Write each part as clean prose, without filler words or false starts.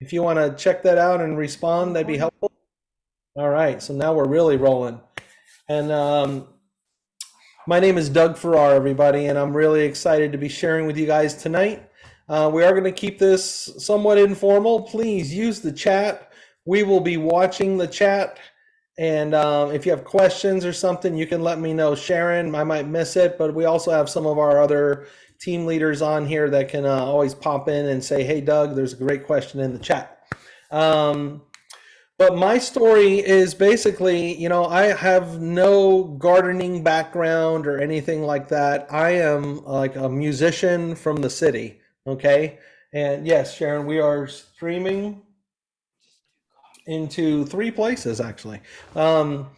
If you want to check that out and respond, that'd be helpful. All right, so now we're really rolling. And my name is Doug Farrar, everybody, and I'm really excited to be sharing with you guys tonight. We are going to keep this somewhat informal. Please use the chat. We will be watching the chat. And if you have questions or something, you can let me know. Sharon, I might miss it, but we also have some of our other team leaders on here that can always pop in and say, hey, Doug, there's a great question in the chat. But my story is basically, I have no gardening background or anything like that. I am like a musician from the city. Okay. And yes, Sharon, we are streaming into three places actually. Um,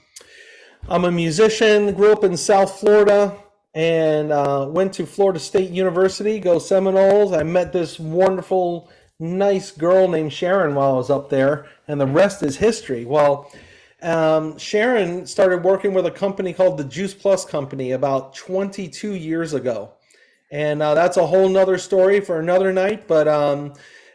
I'm a musician, grew up in South Florida, and went to Florida State University, go Seminoles. I met this wonderful, nice girl named Sharon while I was up there, and the rest is history. Well, Sharon started working with a company called the Juice Plus Company about 22 years ago. And that's a whole nother story for another night. But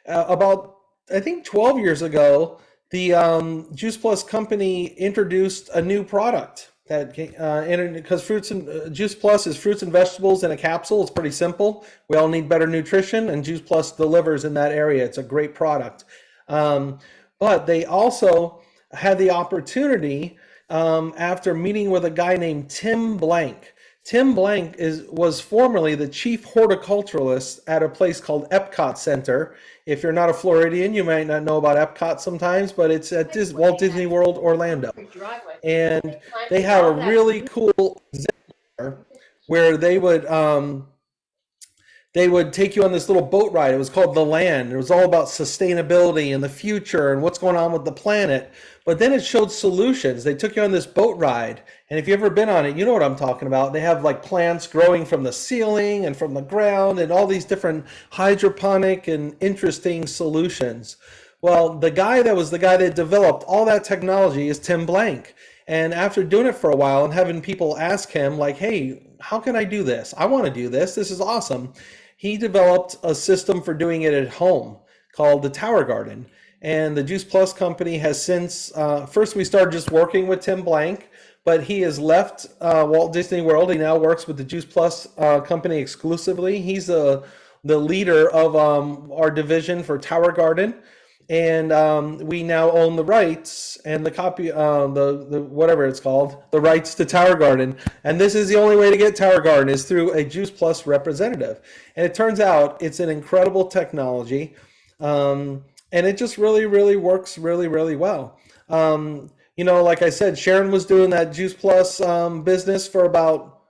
about, I think, 12 years ago, the Juice Plus company introduced a new product that because fruits and Juice Plus is fruits and vegetables in a capsule. It's pretty simple. We all need better nutrition, and Juice Plus delivers in that area. It's a great product. Um, but they also had the opportunity after meeting with a guy named Tim Blank. Tim Blank was formerly the chief horticulturalist at a place called Epcot Center. If you're not a Floridian, you might not know about Epcot sometimes, but it's at Walt Disney World Orlando. And they have a really cool where they would take you on this little boat ride. It was called The Land. It was all about sustainability and the future and what's going on with the planet. But then it showed solutions. They took you on this boat ride. And if you've ever been on it, you know what I'm talking about. They have like plants growing from the ceiling and from the ground and all these different hydroponic and interesting solutions. Well, the guy that was the guy that developed all that technology is Tim Blank. And after doing it for a while and having people ask him, like, hey, how can I do this? I want to do this. This is awesome. He developed a system for doing it at home called the Tower Garden. And the Juice Plus company has since, first we started just working with Tim Blank, but he has left Walt Disney World. He now works with the Juice Plus company exclusively. He's the leader of our division for Tower Garden. And we now own the rights and the copy, the whatever it's called, the rights to Tower Garden. And this is the only way to get Tower Garden is through a Juice Plus representative. And it turns out it's an incredible technology, and it just really, really works really, really well. Like I said, Sharon was doing that Juice Plus business for about,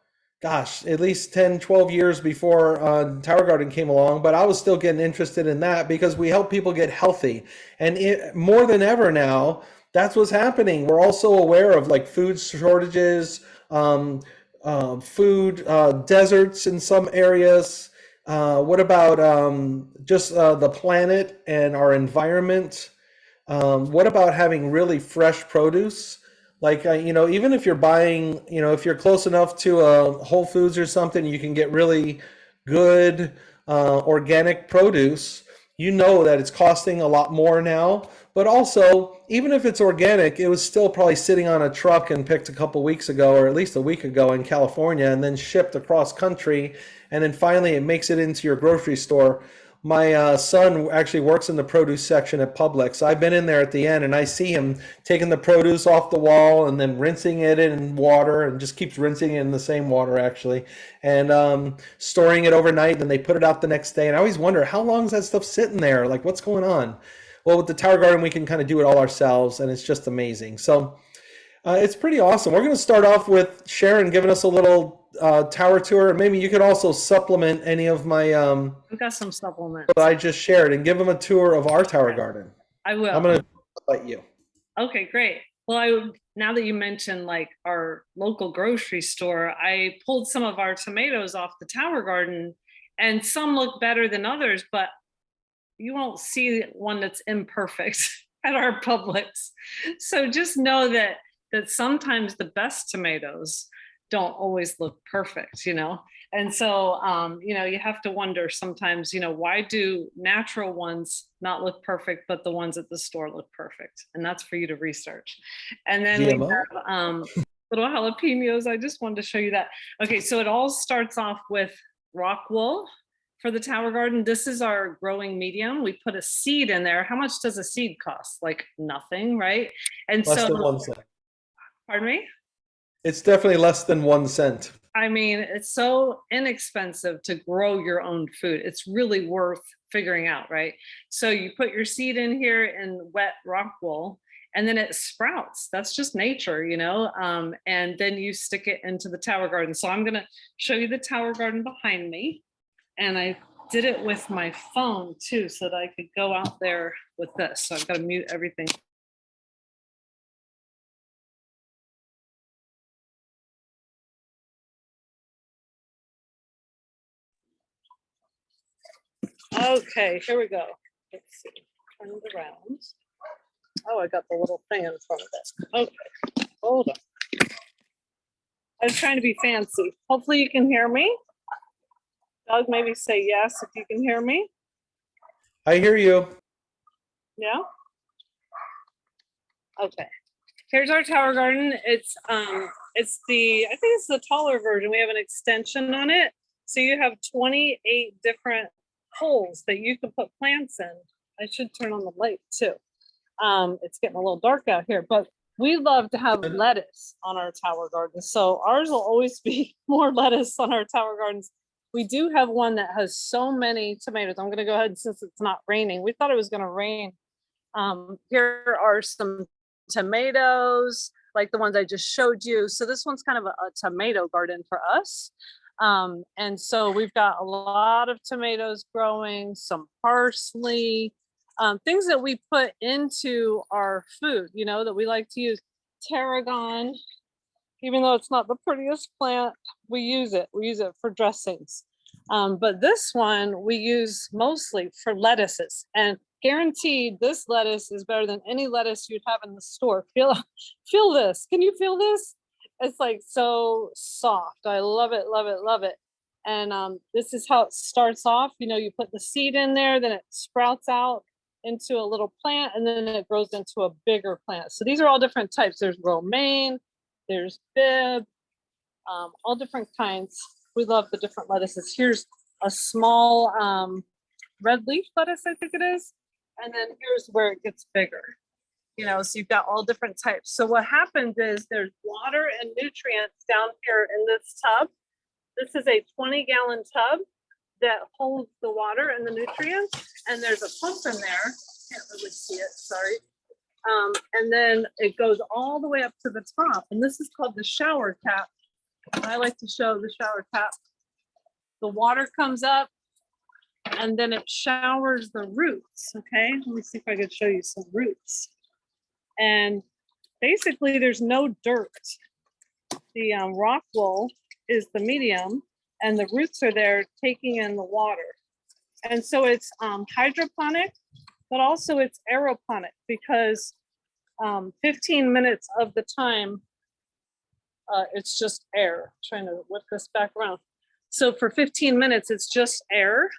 gosh, at least 10, 12 years before Tower Garden came along, but I was still getting interested in that because we help people get healthy. And more than ever now, that's what's happening. We're also aware of like food shortages, food deserts in some areas. What about just the planet and our environment? What about having really fresh produce? Like, even if you're buying, if you're close enough to a Whole Foods or something, you can get really good organic produce. You know that it's costing a lot more now, but also, even if it's organic, it was still probably sitting on a truck and picked a couple weeks ago, or at least a week ago in California, and then shipped across country, and then finally it makes it into your grocery store. My son actually works in the produce section at Publix. I've been in there at the end and I see him taking the produce off the wall and then rinsing it in water and just keeps rinsing it in the same water actually and storing it overnight. And then they put it out the next day. And I always wonder, how long is that stuff sitting there? Like, what's going on? Well, with the Tower Garden, we can kind of do it all ourselves and it's just amazing. So it's pretty awesome. We're going to start off with Sharon giving us a little tower tour. And maybe you could also supplement any of my I've got some supplements. that I just shared and give them a tour of our Tower Garden. I will. I'm going to let you. Okay, great. Well, now that you mentioned like our local grocery store, I pulled some of our tomatoes off the Tower Garden, and some look better than others, but you won't see one that's imperfect at our Publix. So just know that sometimes the best tomatoes don't always look perfect, And so, you know, you have to wonder sometimes, you know, why do natural ones not look perfect, but the ones at the store look perfect? And that's for you to research. And then we GMO? have little jalapenos. I just wanted to show you that. Okay, so it all starts off with rock wool for the tower garden. This is our growing medium. We put a seed in there. How much does a seed cost? Like nothing, right? And Less so, than 1 cent. pardon me? It's definitely less than 1 cent. I mean, it's so inexpensive to grow your own food. It's really worth figuring out, right? So you put your seed in here in wet rock wool, and then it sprouts. That's just nature, you know? And then you stick it into the tower garden. So I'm gonna show you the tower garden behind me. And I did it with my phone too, so that I could go out there with this. So I've got to mute everything. Okay, here we go. Let's see. Turn it around. Oh, I got the little thing in front of it. Okay, hold on. I was trying to be fancy. Hopefully you can hear me. Doug, maybe say yes if you can hear me. I hear you. Yeah? Okay. Here's our tower garden. It's the, I think it's the taller version. We have an extension on it. So you have 28 different holes that you can put plants in. I should turn on the light too. It's getting a little dark out here, but we love to have lettuce on our tower garden. So ours will always be more lettuce on our tower gardens. We do have one that has so many tomatoes. I'm gonna go ahead, since it's not raining. We thought it was gonna rain. Here are some tomatoes, like the ones I just showed you. So this one's kind of a tomato garden for us. And so we've got a lot of tomatoes growing, some parsley, things that we put into our food, you know, that we like to use. Tarragon, even though it's not the prettiest plant, we use it. We use it for dressings. But this one we use mostly for lettuces, and guaranteed this lettuce is better than any lettuce you'd have in the store. Feel this. Can you feel this? It's like so soft. I love it, love it, love it. And this is how it starts off. You know, you put the seed in there, then it sprouts out into a little plant, and then it grows into a bigger plant. So these are all different types. There's romaine, there's bib, all different kinds. We love the different lettuces. Here's a small red leaf lettuce, I think it is. And then here's where it gets bigger. You know, so you've got all different types. So what happens is there's water and nutrients down here in this tub. This is a 20-gallon tub that holds the water and the nutrients. And there's a pump in there. Can't really see it, sorry. And then it goes all the way up to the top. And this is called the shower tap. And I like to show the shower tap. The water comes up and then it showers the roots. Okay, let me see if I can show you some roots. And basically there's no dirt. The rock wool is the medium and the roots are there taking in the water. And so it's hydroponic, but also it's aeroponic, because 15 minutes of the time it's just air. Trying to whip this back around. So for 15 minutes, it's just air,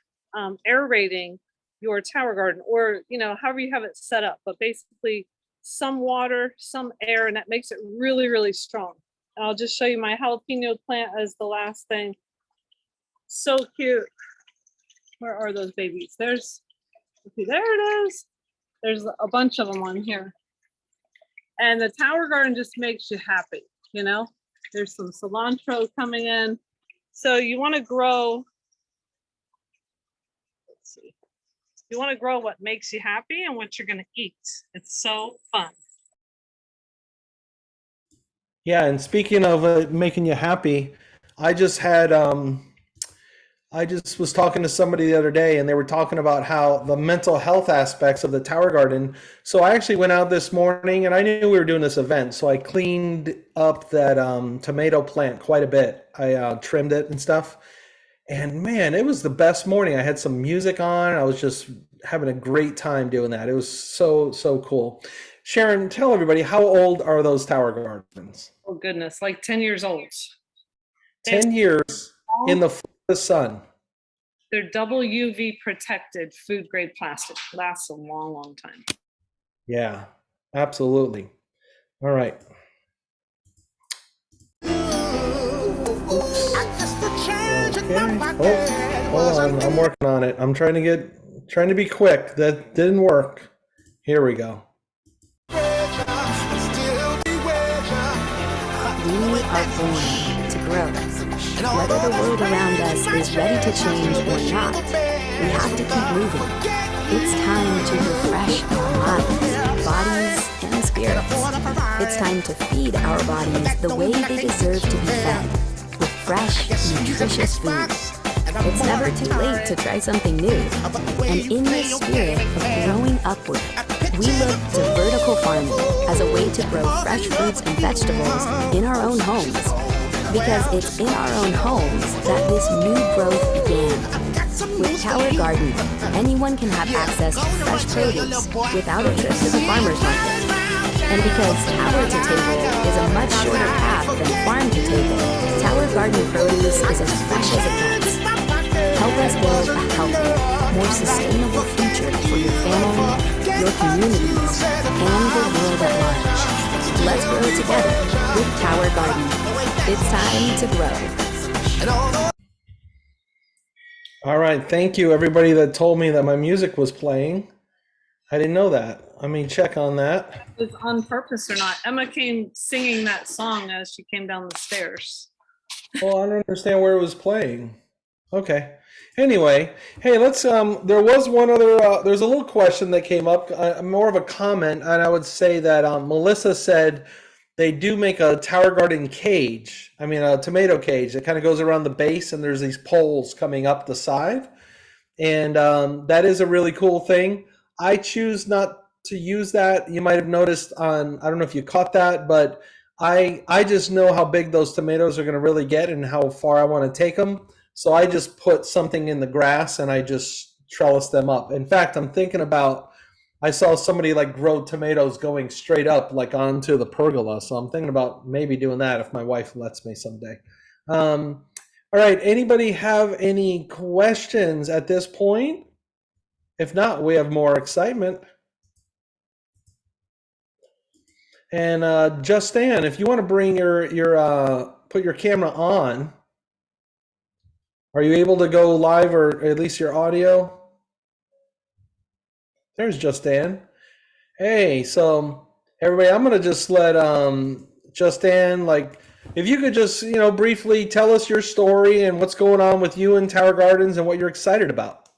aerating your tower garden, or, you know, however you have it set up, but basically some water, some air, and that makes it really, really strong. And I'll just show you my jalapeno plant as the last thing. So cute. Where are those babies? There's, okay, there it is. There's a bunch of them on here. And the tower garden just makes you happy, you know? There's some cilantro coming in. So you want to grow, let's see. You want to grow what makes you happy and what you're going to eat. It's so fun. Yeah, and speaking of making you happy, I just had I just was talking to somebody the other day, and they were talking about how the mental health aspects of the tower garden. So I actually went out this morning, and I knew we were doing this event, so I cleaned up that tomato plant quite a bit. I trimmed it and stuff, and man, it was the best morning. I had some music on. I was just having a great time doing that. It was so cool. Sharon, tell everybody, how old are those tower gardens? Oh goodness, like 10 years old. 10 years in the the sun. They're double UV protected food grade plastic. Lasts a long, long time. Yeah, absolutely. All right. Oops. Okay. Oh, hold on. I'm working on it. I'm trying to be quick. That didn't work. Here we go. We are born to grow. Whether the world around us is ready to change or not, we have to keep moving. It's time to refresh our minds, bodies, and spirits. It's time to feed our bodies the way they deserve to be fed, with fresh, nutritious food. It's never too late to try something new. And in this spirit of growing upward, we look to vertical farming as a way to grow fresh fruits and vegetables in our own homes. Because it's in our own homes that this new growth began. With Tower Garden, anyone can have access to fresh produce without a trip to the farmer's market. And because tower to table is a much shorter path than farm to table, Tower Garden produce is as fresh as it gets. Help us build a healthier, more sustainable future for your family, your communities, and the world at large. Let's grow together with Tower Garden. It's time to grow. All right. Thank you, everybody that told me that my music was playing. I didn't know that. Let me check on that. It was on purpose or not. Emma came singing that song as she came down the stairs. Well, I don't understand where it was playing. Okay. Anyway, hey, let's there was one other there's a little question that came up, more of a comment, and I would say that Melissa said they do make a Tower Garden cage. I mean, a tomato cage that kind of goes around the base, and there's these poles coming up the side, and that is a really cool thing. I choose not to use that. You might have noticed on, I don't know if you caught that, but I just know how big those tomatoes are going to really get and how far I want to take them. So I just put something in the grass and I just trellis them up. In fact, I'm thinking about, I saw somebody like grow tomatoes going straight up like onto the pergola. So I'm thinking about maybe doing that if my wife lets me someday. All right, anybody have any questions at this point? If not, we have more excitement. And Justin, if you want to bring your put your camera on, are you able to go live or at least your audio? There's Justin. Hey, so everybody, I'm gonna just let Justin, like, if you could just briefly tell us your story and what's going on with you in Tower Gardens and what you're excited about.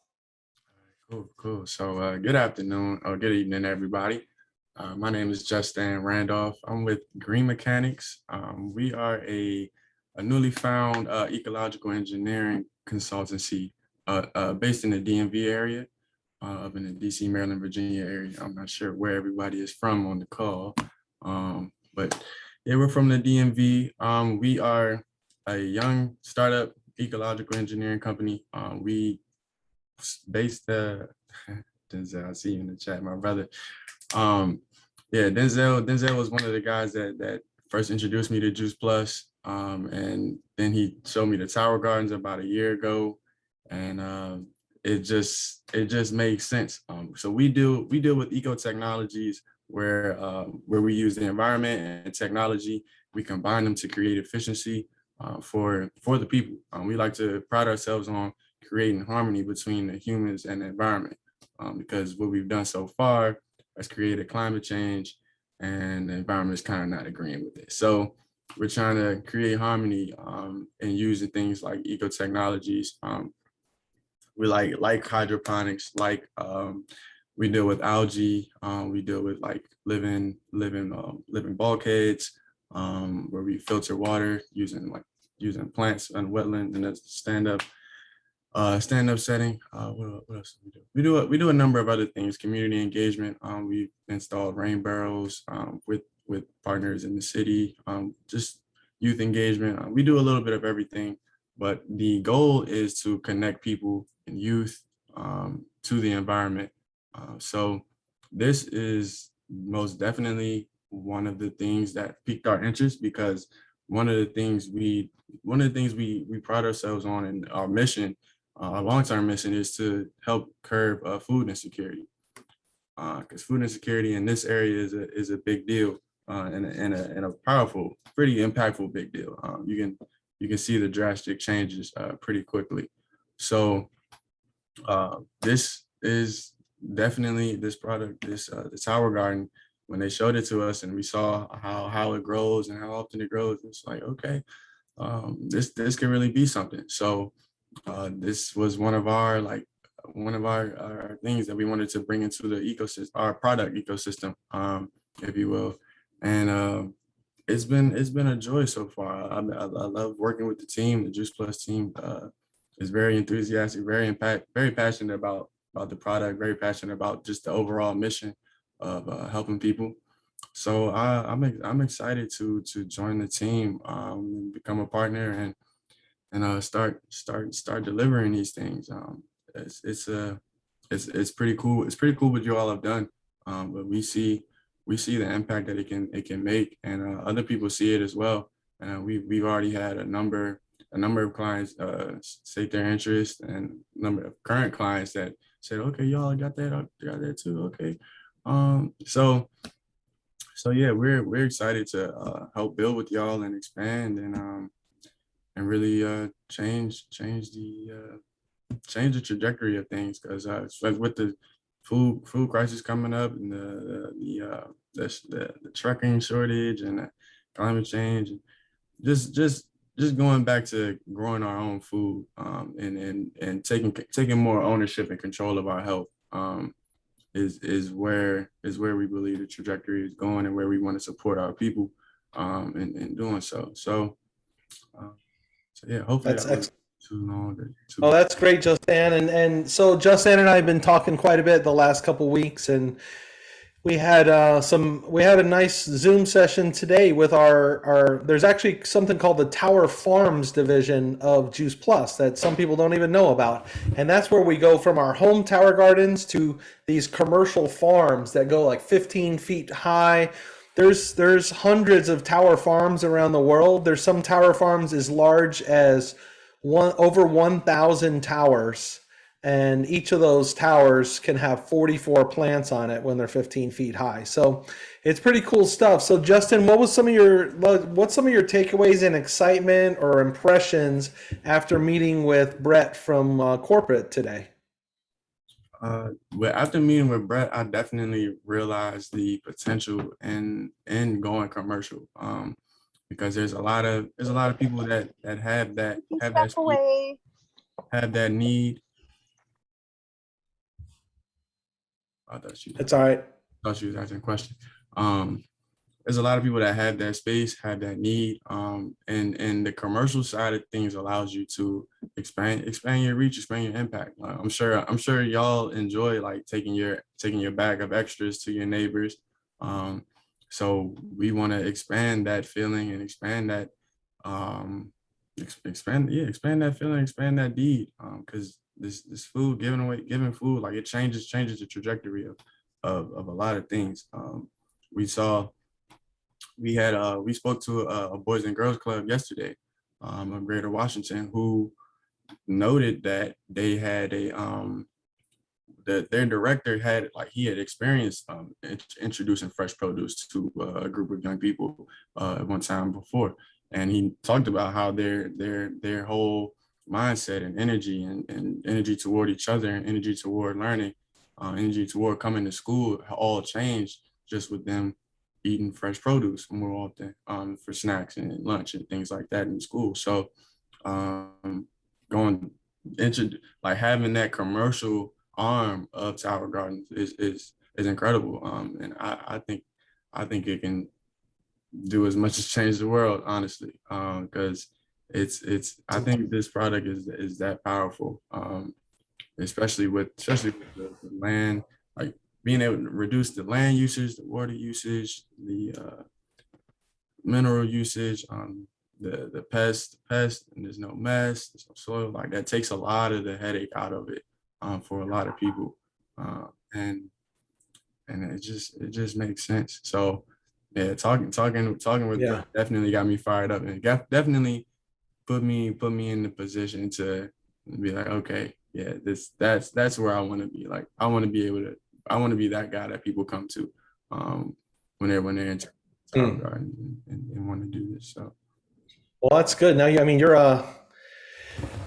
Cool. So good afternoon or good evening, everybody. My name is Justin Randolph. I'm with Green Mechanics. We are a newly found ecological engineering consultancy based in the DMV area, up in the DC, Maryland, Virginia area. I'm not sure where everybody is from on the call, but yeah, we're from the DMV. We are a young startup ecological engineering company. We based Denzel, I see you in the chat, my brother. Yeah, Denzel was one of the guys that first introduced me to Juice Plus, and then he showed me the Tower Gardens about a year ago, and it just makes sense. So we deal with eco technologies where we use the environment and technology. We combine them to create efficiency for the people. We like to pride ourselves on creating harmony between the humans and the environment, because what we've done so far has created climate change, and the environment is kind of not agreeing with it. So we're trying to create harmony and using things like eco technologies. We like hydroponics, we deal with algae. We deal with like living bulkheads, where we filter water using plants and wetland, and that's stand-up setting. What else do we do? We do a number of other things. Community engagement. We've installed rain barrels with partners in the city. Just youth engagement. We do a little bit of everything, but the goal is to connect people and youth to the environment. So this is most definitely one of the things that piqued our interest, because one of the things we pride ourselves on, and our mission, our long-term mission, is to help curb food insecurity. Because food insecurity in this area is a big deal, and a powerful, pretty impactful big deal. You can see the drastic changes pretty quickly. So this is definitely this product, the Tower Garden. When they showed it to us and we saw how it grows and how often it grows, it's like, okay, this can really be something. So this was one of our things that we wanted to bring into the ecosystem, our product ecosystem, if you will. And it's been a joy so far. I love working with the team. The Juice Plus team is very enthusiastic, very passionate about the product, very passionate about just the overall mission of helping people. So I'm excited to join the team, and become a partner, and start delivering these things. It's pretty cool. It's pretty cool what you all have done. But we see the impact that it can make, and other people see it as well. And we've already had a number of clients state their interest, and a number of current clients that said, okay, y'all got that too. Okay. So yeah, we're excited to help build with y'all and expand, and really change the trajectory of things, because with the food crisis coming up, and the trucking shortage, and the climate change, and just going back to growing our own food, and taking more ownership and control of our health, is where we believe the trajectory is going, and where we want to support our people in doing so. So yeah, hopefully That's that wasn't too long. Oh, that's great, Justin. And so Justin and I have been talking quite a bit the last couple weeks, and we had a nice Zoom session today with our there's actually something called the Tower Farms division of Juice Plus that some people don't even know about. And that's where we go from our home tower gardens to these commercial farms that go like 15 feet high. There's hundreds of tower farms around the world. There's some tower farms as large as over 1,000 towers, and each of those towers can have 44 plants on it when they're 15 feet high. So it's pretty cool stuff. So Justin, what's some of your takeaways and excitement or impressions after meeting with Brett from corporate today? Well, after meeting with Brett, I definitely realized the potential in going commercial. Because there's a lot of people that have that need. It's all right. I thought she was asking a question. There's a lot of people that have that space, have that need, and the commercial side of things allows you to expand your reach, expand your impact. I'm sure y'all enjoy like taking your bag of extras to your neighbors. So we want to expand that feeling and expand that that feeling, expand that deed. Because this food, giving food, like it changes the trajectory of a lot of things. We spoke to a Boys and Girls Club yesterday, of Greater Washington, who noted that they had their director had experienced introducing fresh produce to a group of young people at one time before, and he talked about how their whole mindset and energy toward each other, and energy toward learning, energy toward coming to school all changed just with them eating fresh produce more often for snacks and lunch and things like that in school. So having that commercial arm of Tower Gardens is incredible, and I think it can do as much as change the world, honestly, because I think this product is that powerful, especially with the land, like being able to reduce the land usage, the water usage, the mineral usage, the pest, and there's no mess, there's no soil, like that takes a lot of the headache out of it for a lot of people, and it just makes sense. So Yeah, talking with Yeah. Brett definitely got me fired up, and definitely put me in the position to be like, okay, yeah, that's where I want to be. Like, I want to be able to, I want to be that guy that people come to, when they're in Tower Hmm. Garden and want to do this. So Well, that's good. Now, I mean, you're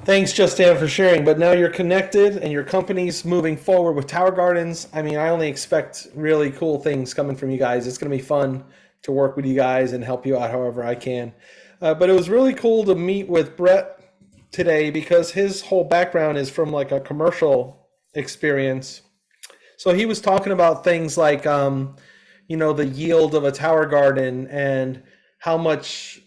thanks, Justin, for sharing. But now you're connected, and your company's moving forward with Tower Gardens. I mean, I only expect really cool things coming from you guys. It's going to be fun to work with you guys and help you out however I can. But it was really cool to meet with Brett today because his whole background is from like a commercial experience. So he was talking about things like, the yield of a tower garden and how much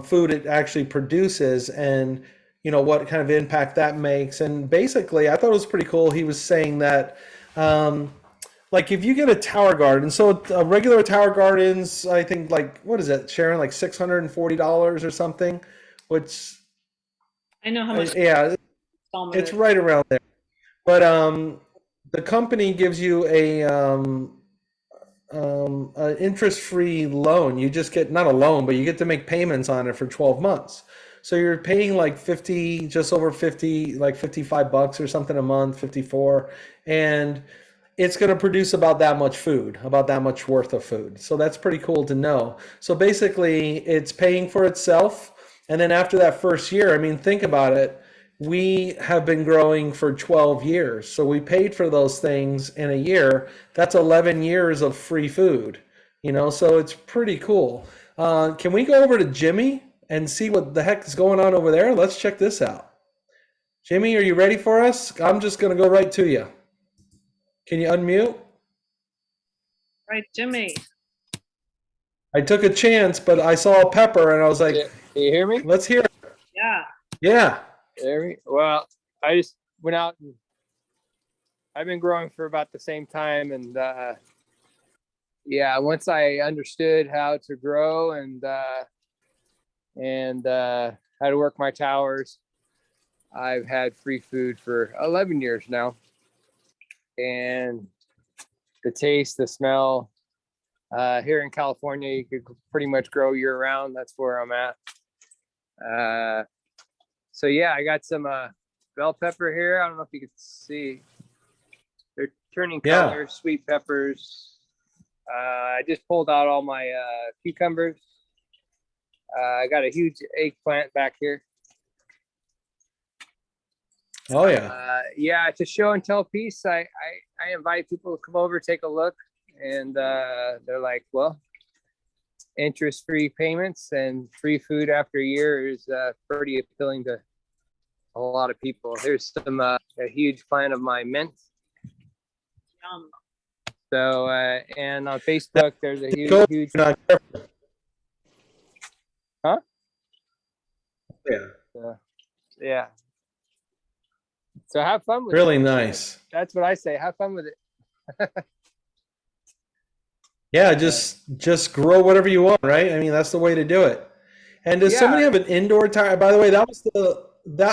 food it actually produces, and what kind of impact that makes. And basically, I thought it was pretty cool. He was saying that, like, if you get a tower garden, so a regular tower gardens, I think, like, what is it, Sharon, like $640 or something, which, I know how much yeah, installment it's is. right around there. But the company gives you an interest-free loan. You just get, not a loan, but you get to make payments on it for 12 months. So you're paying like 50, just over 50, like $55 or something a month, 54, and it's going to produce about that much food, about that much worth of food. So that's pretty cool to know. So basically, it's paying for itself. And then after that first year, I mean, think about it. We have been growing for 12 years. So we paid for those things in a year. That's 11 years of free food, so it's pretty cool. Can we go over to Jimmy and see what the heck is going on over there? Let's check this out. Jimmy, are you ready for us? I'm just going to go right to you. Can you unmute? Right, Jimmy. I took a chance, but I saw a pepper and I was like, Can you hear me? let's hear it. Yeah. Yeah. Hear me? Well, I just went out and I've been growing for about the same time, and once I understood how to grow and how to work my towers, I've had free food for 11 years now, and the taste, the smell. Here in California, you could pretty much grow year round. That's where I'm at. So yeah, I got some bell pepper here. I don't know if you can see. They're turning Yeah. colors, sweet peppers. I just pulled out all my cucumbers. I got a huge eggplant back here. Oh, yeah. It's a show and tell piece. I invite people to come over, take a look, and they're like, well, interest-free payments and free food after a year is pretty appealing to a lot of people. Here's some a huge plant of my mint. Yum. So and on Facebook, there's a Go- huge. Not careful. Huh? Yeah. Yeah. So have fun with Really it. nice. That's what I say. Have fun with it. Yeah, just grow whatever you want, right? I mean, that's the way to do it. And does somebody have an indoor tower? By the way, that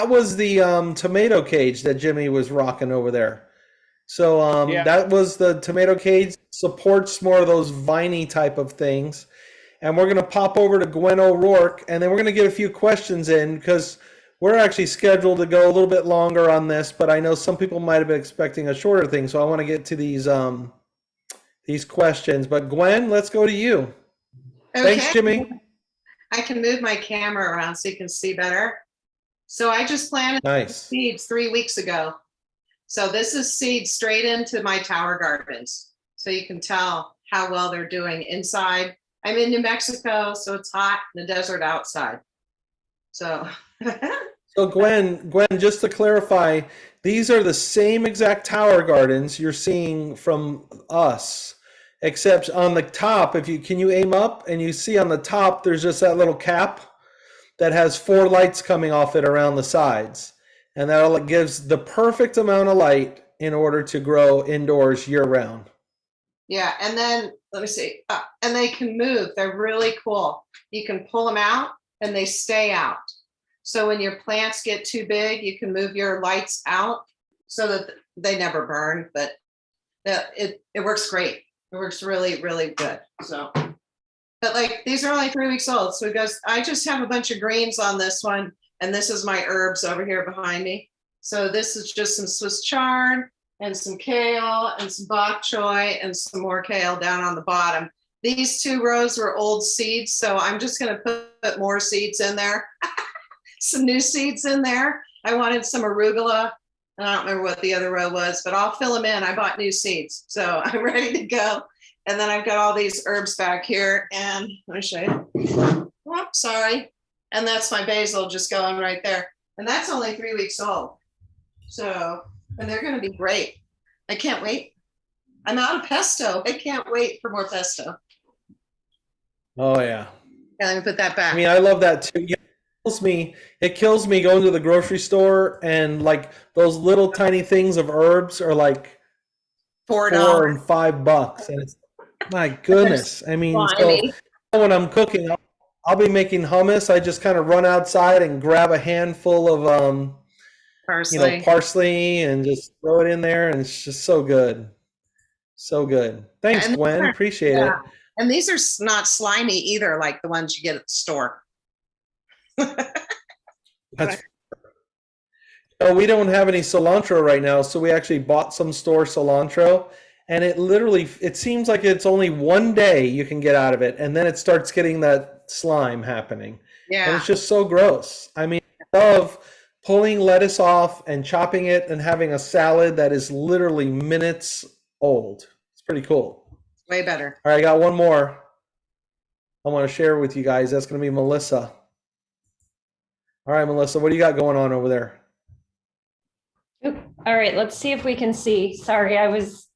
was the tomato cage that Jimmy was rocking over there. So that was the tomato cage. Supports more of those viney type of things. And we're gonna pop over to Gwen O'Rourke, and then we're gonna get a few questions in because we're actually scheduled to go a little bit longer on this, but I know some people might have been expecting a shorter thing, so I want to get to these questions. But Gwen, let's go to you. Okay. Thanks, Jimmy. I can move my camera around so you can see better. So I just planted Nice. seeds 3 weeks ago. So this is seed straight into my tower gardens. So you can tell how well they're doing inside. I'm in New Mexico, so it's hot in the desert outside. So So Gwen, just to clarify, these are the same exact tower gardens you're seeing from us, except on the top, can you aim up and you see on the top, there's just that little cap that has 4 lights coming off it around the sides. And that gives the perfect amount of light in order to grow indoors year round. yeah, and then let me see. And they can move. They're really cool. You can pull them out and they stay out. So when your plants get too big, you can move your lights out so that they never burn, but it works great. It works really, really good. So But like, these are only 3 weeks old. So he goes, I just have a bunch of greens on this one. And this is my herbs over here behind me. So this is just some Swiss chard and some kale and some bok choy and some more kale down on the bottom. These 2 rows were old seeds. So I'm just going to put more seeds in there. Some new seeds in there. I wanted some arugula. I don't remember what the other row was, but I'll fill them in. I bought new seeds. So I'm ready to go. And then I've got all these herbs back here. And let me show you. Oh, sorry. And that's my basil just going right there. And that's only 3 weeks old. So, and they're going to be great. I can't wait. I'm out of pesto. I can't wait for more pesto. Oh yeah. Yeah, let me put that back. I mean, I love that too. Yeah, it kills me going to the grocery store and like those little tiny things of herbs are like $4. $4 and $5, and it's my goodness. I mean, so when I'm cooking, I'll be making hummus. I just kind of run outside and grab a handful of Parsley. parsley and just throw it in there, and it's just so good, so good. Thanks, And Gwen. Appreciate it. And these are not slimy either, like the ones you get at the store. That's we don't have any cilantro right now, so we actually bought some store cilantro, and it seems like it's only one day you can get out of it, and then it starts getting that slime happening. And Yeah. it's just so gross. I mean, I love pulling lettuce off and chopping it and having a salad that is literally minutes old. It's pretty cool. Way better. All right, I got one more I want to share with you guys. That's going to be Melissa. All right, Melissa, what do you got going on over there? Oop. All right, let's see if we can see. Sorry, I was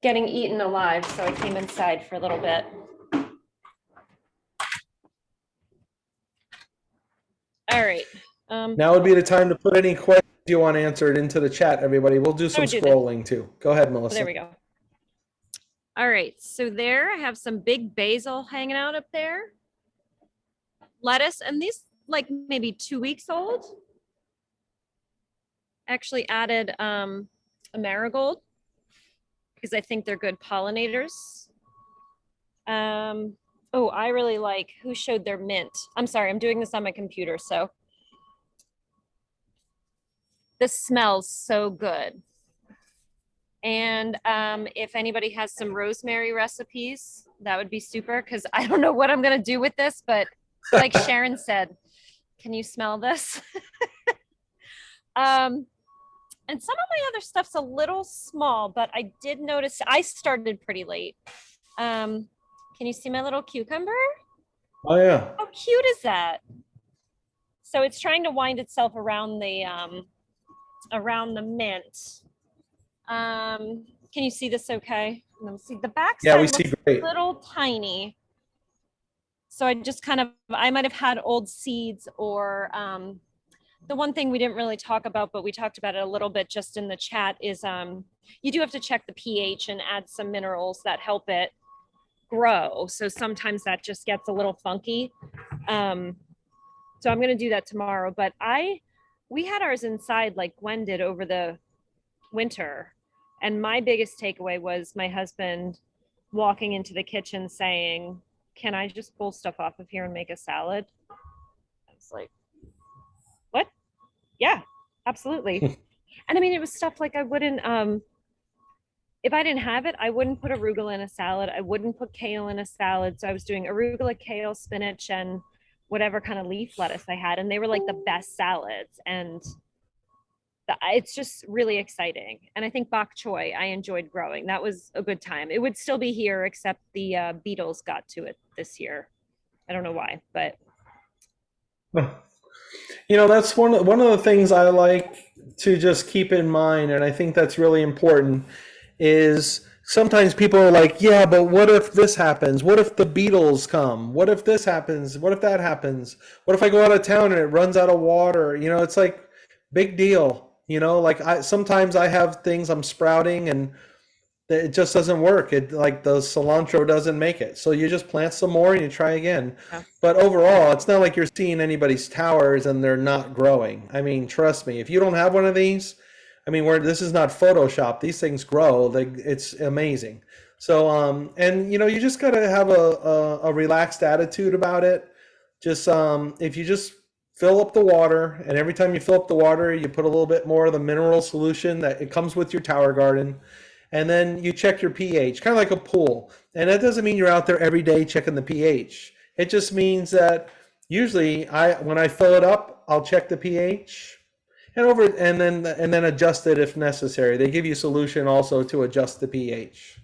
getting eaten alive, so I came inside for a little bit. All right. Now would be the time to put any questions you want answered into the chat, everybody. We'll do some would do that. scrolling too. Go ahead, Melissa. There we go. All right, so there I have some big basil hanging out up there. Lettuce, and these like maybe 2 weeks old. Actually added a marigold because I think they're good pollinators. Oh, I really like who showed their mint. I'm sorry, I'm doing this on my computer, so this smells so good. And if anybody has some rosemary recipes, that would be super, because I don't know what I'm gonna do with this, but like Sharon said, can you smell this? And some of my other stuff's a little small, but I did notice I started pretty late. Can you see my little cucumber? Oh yeah. How cute is that? So it's trying to wind itself around the mint. Can you see this okay? Let me see. The back Yeah, side we see looks great. a little tiny. So I just I might have had old seeds, or the one thing we didn't really talk about, but we talked about it a little bit just in the chat, is you do have to check the pH and add some minerals that help it grow. So sometimes that just gets a little funky. So I'm going to do that tomorrow, but we had ours inside like Gwen did over the winter. And my biggest takeaway was my husband walking into the kitchen saying, "Can I just pull stuff off of here and make a salad?" I was like, what? Yeah, absolutely. And I mean, it was stuff like I wouldn't, if I didn't have it, I wouldn't put arugula in a salad. I wouldn't put kale in a salad. So I was doing arugula, kale, spinach, and whatever kind of leaf lettuce I had. And they were like the best salads. And it's just really exciting. And I think bok choy, I enjoyed growing. That was a good time. It would still be here, except the beetles got to it this year. I don't know why, but. That's one of the things I like to just keep in mind, and I think that's really important, is sometimes people are like, yeah, but what if this happens? What if the beetles come? What if this happens? What if that happens? What if I go out of town and it runs out of water? It's like big deal. Sometimes I have things I'm sprouting and it just doesn't work. It like the cilantro doesn't make it. So you just plant some more and you try again. Yeah. But overall, it's not like you're seeing anybody's towers and they're not growing. I mean, trust me, if you don't have one of these, this is not Photoshop. These things grow. It's amazing. So, and you know, you just gotta have a relaxed attitude about it. Just if you just fill up the water, and every time you fill up the water, you put a little bit more of the mineral solution that it comes with your tower garden, and then you check your pH, kind of like a pool. And that doesn't mean you're out there every day checking the pH. It just means that usually when I fill it up, I'll check the pH and then adjust it if necessary. They give you a solution also to adjust the pH.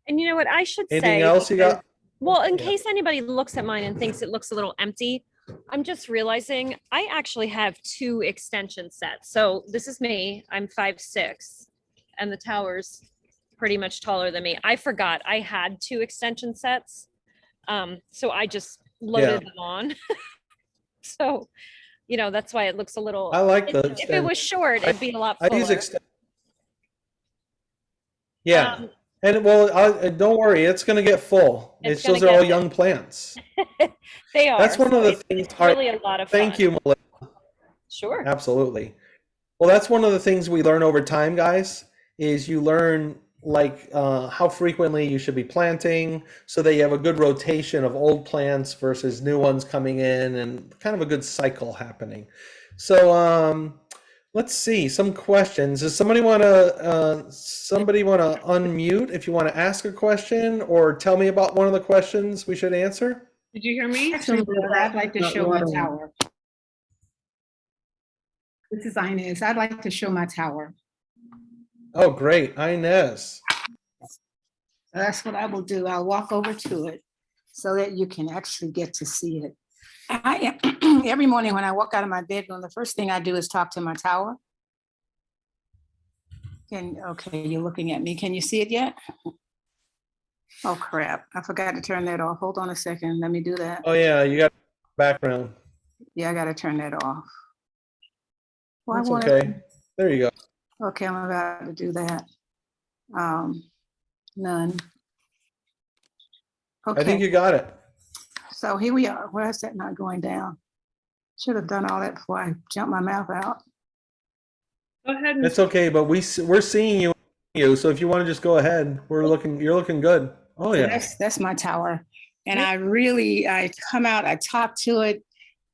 And you know what I should Anything say? else you got? Well, in Yeah. case anybody looks at mine and thinks it looks a little empty, I'm just realizing I actually have 2 extension sets. So this is me, I'm 5'6", and the tower's pretty much taller than me. I forgot I had 2 extension sets. So I just loaded them on. So, you know, that's why it looks a little, I like the if it was short, it'd be a lot I use fuller. Yeah. Um, And well, don't worry, it's going to get full. It's Those gonna are all get- young plants. They are. That's one of the so things. it's really a lot of fun. Thank you, Melissa. Sure. Absolutely. Well, that's one of the things we learn over time, guys, is you learn like how frequently you should be planting so that you have a good rotation of old plants versus new ones coming in and kind of a good cycle happening. So let's see some questions. Does somebody want to unmute if you want to ask a question or tell me about one of the questions we should answer? Did you hear me? Actually, I'd like to show my tower. This is Inez. I'd like to show my tower. Oh, great. Inez. That's what I will do. I'll walk over to it so that you can actually get to see it. Every morning when I walk out of my bedroom, the first thing I do is talk to my tower. Okay, you're looking at me. Can you see it yet? Oh, crap. I forgot to turn that off. Hold on a second. Let me do that. Oh, yeah, you got background. Yeah, I got to turn that off. Well, That's okay. There you go. Okay, I'm about to do that. None. I think Okay, you got it. so here we are. Why is that not going down? Should have done all that before I jumped my mouth out. Go ahead and It's okay, but we're seeing you. So if you want to just go ahead, you're looking good. Oh So yeah. that's my tower. And I come out, I talk to it,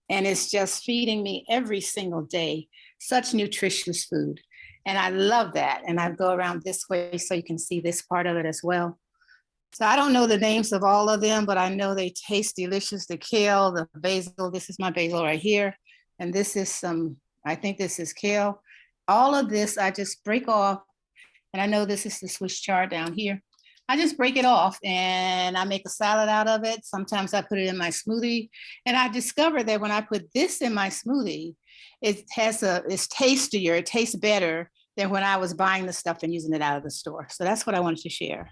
and it's just feeding me every single day, such nutritious food. And I love that. And I go around this way so you can see this part of it as well. So I don't know the names of all of them, but I know they taste delicious. The kale, the basil, this is my basil right here. And this is I think this is kale. All of this I just break off. And I know this is the Swiss chard down here. I just break it off and I make a salad out of it. Sometimes I put it in my smoothie. And I discovered that when I put this in my smoothie, it's tastier, it tastes better than when I was buying the stuff and using it out of the store. So that's what I wanted to share.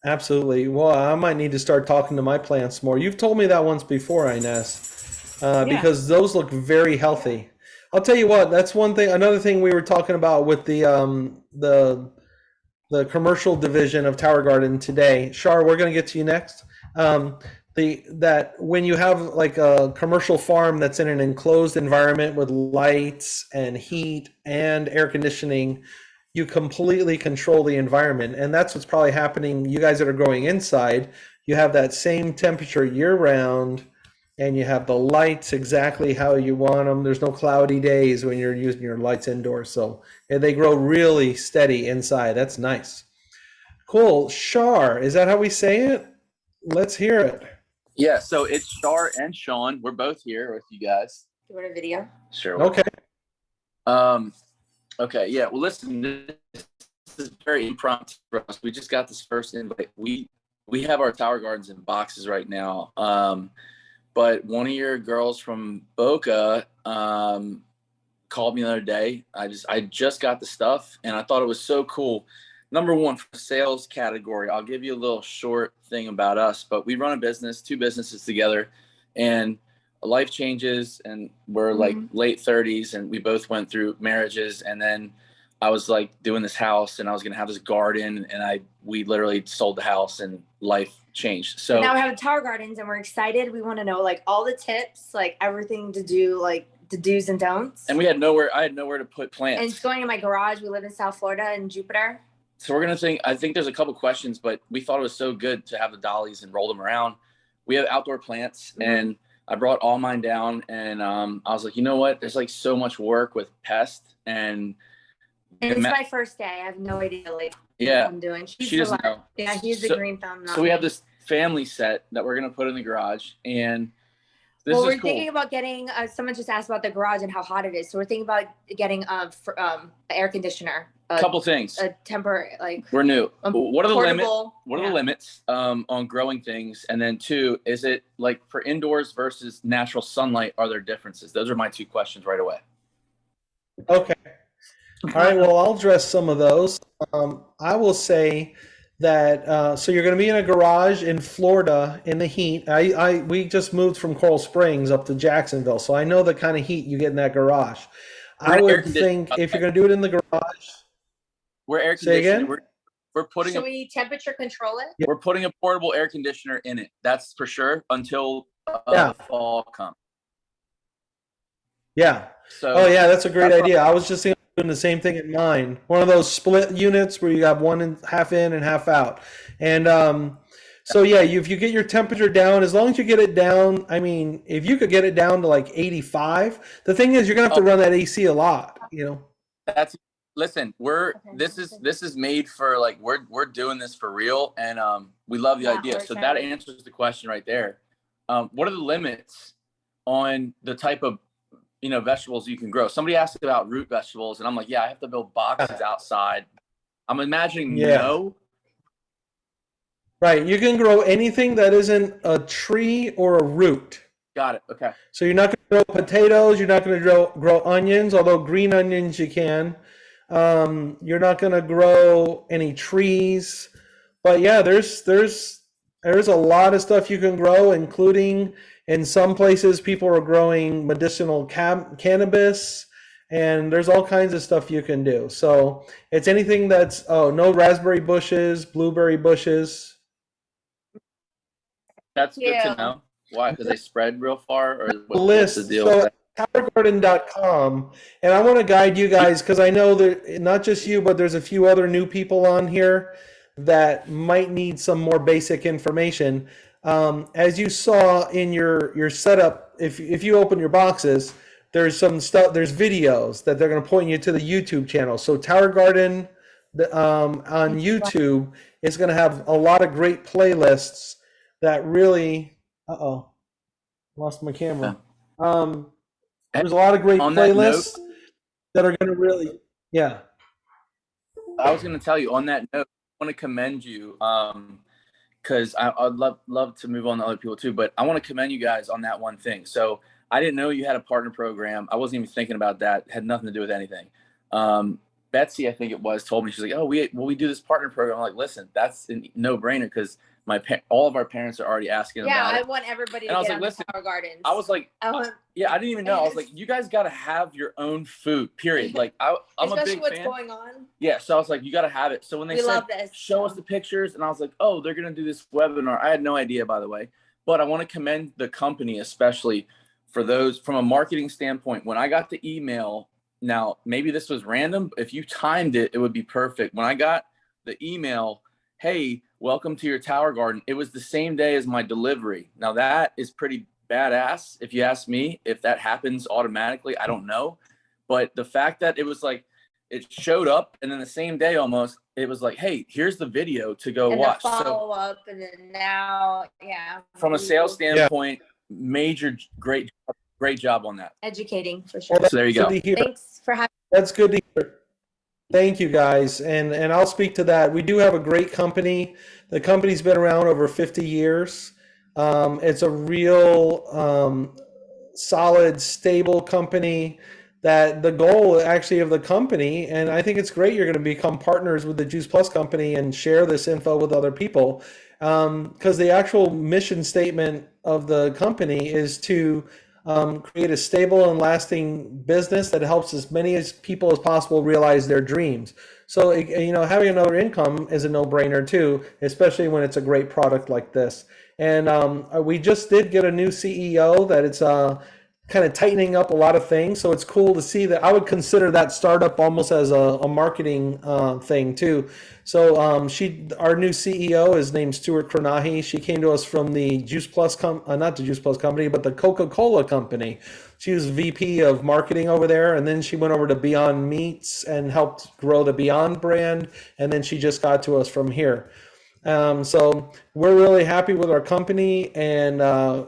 Absolutely. Well, I might need to start talking to my plants more. You've told me that once before, Inez, because those look very healthy. I'll tell you what, that's one thing. Another thing we were talking about with the commercial division of Tower Garden today. Shar, we're going to get to you next. That when you have like a commercial farm that's in an enclosed environment with lights and heat and air conditioning, you completely control the environment. And that's what's probably happening. You guys that are growing inside, you have that same temperature year round and you have the lights exactly how you want them. There's no cloudy days when you're using your lights indoors. So they grow really steady inside. That's nice. Cool. Shar, is that how we say it? Let's hear it. Yeah, so it's Shar and Sean. We're both here with you guys. You want a video? Sure. Okay. Okay. Yeah. Well, listen, this is very impromptu for us. We just got this first invite. We have our Tower Gardens in boxes right now. But one of your girls from Boca called me the other day. I just got the stuff and I thought it was so cool. Number one, for the sales category, I'll give you a little short thing about us, but we run a business, 2 businesses together, and life changes, and we're like late 30s, and we both went through marriages, and then I was like doing this house, and I was gonna have this garden, and we literally sold the house, and life changed. So now we have Tower Gardens, and we're excited. We want to know like all the tips, like everything to do, like the do's and don'ts. And I had nowhere to put plants. And it's going in my garage. We live in South Florida in Jupiter. So I think there's a couple questions, but we thought it was so good to have the dollies and roll them around. We have outdoor plants, and I brought all mine down, and I was like, you know what? There's like so much work with pests, and it's my first day. I have no idea like yeah, what I'm doing. she doesn't know. Yeah, he's the green thumb. So we have this family set that we're gonna put in the garage, and this well, is we're cool. thinking about getting. Someone just asked about the garage and how hot it is, so we're thinking about getting an air conditioner. A couple things. A temporary, like we're new. What are the limits? portable- What are yeah. the limits on growing things? And then two, is it like for indoors versus natural sunlight? Are there differences? Those are my two questions right away. Okay. All right. Well, I'll address some of those. I will say that so you're going to be in a garage in Florida in the heat. We just moved from Coral Springs up to Jacksonville, so I know the kind of heat you get in that garage. I would think if you're going to do it in the garage. We're air Say again? conditioning. We're putting Should we temperature control it? we're putting a portable air conditioner in it. That's for sure until Yeah. fall comes. Yeah. So Oh yeah, that's a great idea. I was just doing the same thing in mine. One of those split units where you have half in and half out. And so yeah, if you get your temperature down, as long as you get it down, I mean, if you could get it down to like 85, the thing is you're gonna have to run that AC a lot, you know. listen, Okay. this is made for like we're doing this for real, and we love the Yeah, idea. we're So that excited. answers the question right there. What are the limits on the type of vegetables you can grow? Somebody asked about root vegetables, and I'm like, yeah, I have to build boxes outside. I'm imagining Yeah. no. Right. You can grow anything that isn't a tree or a root. Got it. Okay. So you're not going to grow potatoes. You're not going to grow onions, although green onions you can. You're not going to grow any trees. But yeah, there's a lot of stuff you can grow, including in some places people are growing medicinal cannabis, and there's all kinds of stuff you can do. So it's anything that's no raspberry bushes, blueberry bushes. That's good Yeah. to know. Why? Because they spread real far, or what's List. the deal? So with that? towergarden.com, and I want to guide you guys because I know that not just you, but there's a few other new people on here that might need some more basic information. As you saw in your setup, if you open your boxes, there's some stuff. There's videos that they're going to point you to the YouTube channel. So Tower Garden on YouTube is going to have a lot of great playlists that really. Lost my camera. There's a lot of great On that playlists that are going to really, yeah. I was going to tell you on that note, I want to commend you because I'd love to move on to other people too, but I want to commend you guys on that one thing. So I didn't know you had a partner program. I wasn't even thinking about that. It had nothing to do with anything. Betsy, I think it was, told me, she's like, oh, we do this partner program. I'm like, listen, that's a no-brainer because all of our parents are already asking Yeah, about I it. want everybody And I to was get like, on listen, the Tower Gardens. I was like, I want, yeah, I didn't even know. I was like, you guys got to have your own food, period. Like, I'm a especially big what's fan. going on. Yeah, so I was like, you got to have it. So when they We said, love this. show us the pictures, and I was like, oh, they're going to do this webinar. I had no idea, by the way. But I want to commend the company, especially for those from a marketing standpoint. When I got the email, now maybe this was random. If you timed it, it would be perfect. When I got the email, hey, welcome to your Tower Garden, it was the same day as my delivery. Now that is pretty badass, if you ask me. If that happens automatically, I don't know. But the fact that it was like, it showed up, and then the same day almost, it was like, hey, here's the video to go And watch. the So follow up, and then now, yeah. from a sales standpoint, major great job on that. Educating for sure. Well, So there you go. Good to hear. Thanks for having. That's good to hear. Thank you guys, and I'll speak to that. We do have a great company. The company's been around over 50 years. It's a real solid, stable company. That the goal actually of the company, and I think it's great you're going to become partners with the Juice Plus company and share this info with other people, because the actual mission statement of the company is to create a stable and lasting business that helps as many as people as possible realize their dreams. So, having another income is a no-brainer too, especially when it's a great product like this. And we just did get a new CEO that it's kind of tightening up a lot of things. So it's cool to see that. I would consider that startup almost as a marketing thing too. So our new CEO is named Stuart Cronahi. She came to us from the Juice Plus, not the Juice Plus company, but the Coca-Cola company. She was VP of marketing over there, and then she went over to Beyond Meats and helped grow the Beyond brand, and then she just got to us from here. So we're really happy with our company, and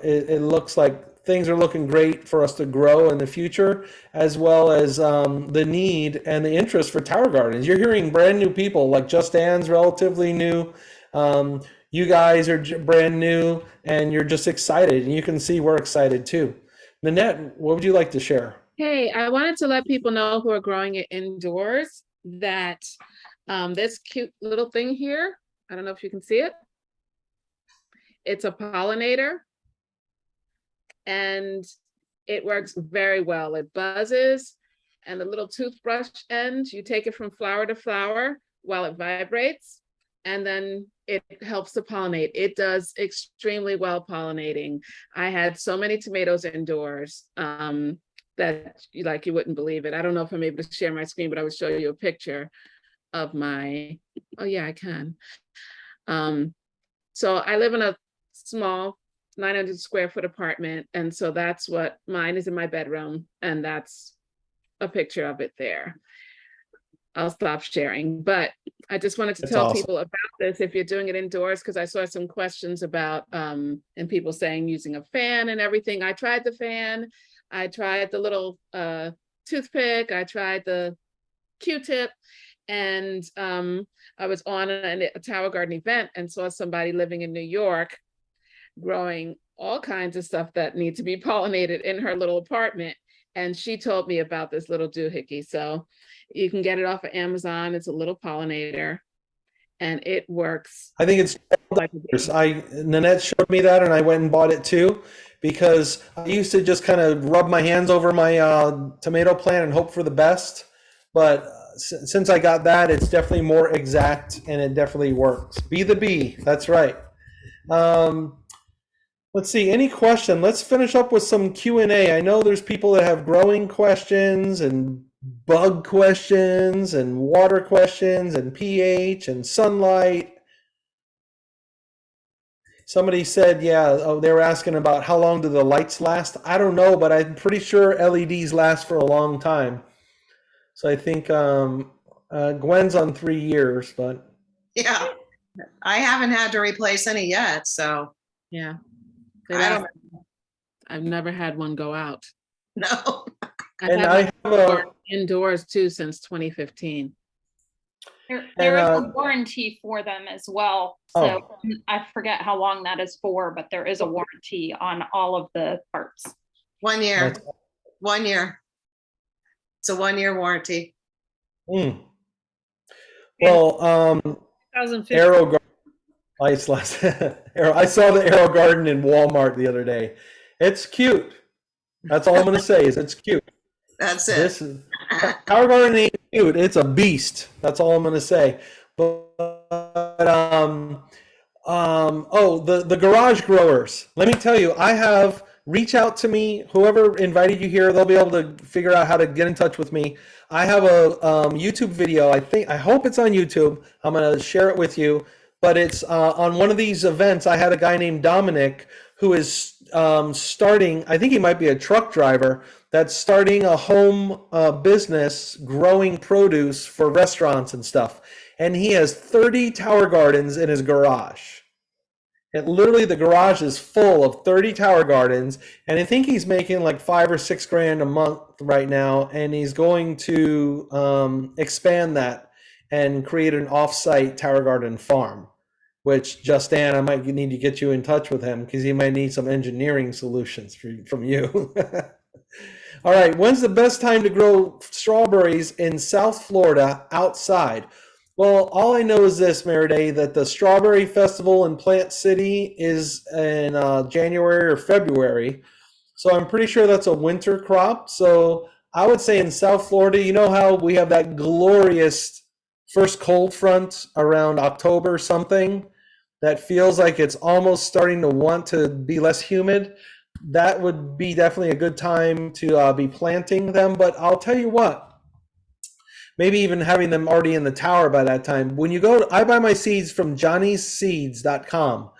it looks like things are looking great for us to grow in the future, as well as the need and the interest for Tower Gardens. You're hearing brand new people, like Just Anne's relatively new. You guys are brand new, and you're just excited, and you can see we're excited too. Nanette, what would you like to share? Hey, I wanted to let people know who are growing it indoors that this cute little thing here, I don't know if you can see it. It's a pollinator and it works very well. It buzzes, and the little toothbrush end, you take it from flower to flower while it vibrates, and then it helps to pollinate. It does extremely well pollinating. I had so many tomatoes indoors that you wouldn't believe it. I don't know if I'm able to share my screen, but I would show you a picture of my, oh yeah, I can. So I live in a small 900 square foot apartment. And so that's what mine is in my bedroom. And that's a picture of it there. I'll stop sharing, but I just wanted to That's tell awesome. people about this if you're doing it indoors, because I saw some questions about, and people saying using a fan and everything. I tried the fan, I tried the little toothpick, I tried the Q-tip, and I was on a Tower Garden event and saw somebody living in New York growing all kinds of stuff that need to be pollinated in her little apartment. And she told me about this little doohickey. So you can get it off of Amazon. It's a little pollinator and it works. I think it's Nanette showed me that, and I went and bought it too, because I used to just kind of rub my hands over my tomato plant and hope for the best. But since I got that, it's definitely more exact, and it definitely works. Be the bee. That's right. Let's see, any question? Let's finish up with some Q&A. I know there's people that have growing questions and bug questions and water questions and pH and sunlight. Somebody said, yeah, they were asking about how long do the lights last? I don't know, but I'm pretty sure LEDs last for a long time. So I think Gwen's on 3 years, but. Yeah, I haven't had to replace any yet, so. Yeah. I've never had one go out. No. I've had indoors too since 2015. There is a warranty for them as well. So I forget how long that is for, but there is a warranty on all of the parts. 1 year. 1 year. It's a 1 year warranty. Well, 2015. Arrow Garden lights last. I saw the Arrow Garden in Walmart the other day. It's cute. That's all I'm going to say is it's cute. That's it. This is Tower Garden ain't cute. It's a beast. That's all I'm going to say. But the garage growers. Let me tell you, reach out to me. Whoever invited you here, they'll be able to figure out how to get in touch with me. I have a YouTube video. I hope it's on YouTube. I'm going to share it with you. But it's on one of these events. I had a guy named Dominic who is starting. I think he might be a truck driver that's starting a home business growing produce for restaurants and stuff. And he has 30 Tower Gardens in his garage. And literally the garage is full of 30 Tower Gardens. And I think he's making like $5 or $6 grand a month right now. And he's going to expand that and create an off-site Tower Garden farm, which Justin, I might need to get you in touch with him because he might need some engineering solutions from you. All right, when's the best time to grow strawberries in South Florida outside? Well, all I know is this, Meriday, that the Strawberry Festival in Plant City is in January or February. So I'm pretty sure that's a winter crop. So I would say in South Florida, you know how we have that glorious first cold front around October something that feels like it's almost starting to want to be less humid? that would be definitely a good time to be planting them. But I'll tell you what, maybe even having them already in the tower by that time. When you go, I buy my seeds from johnnyseeds.com.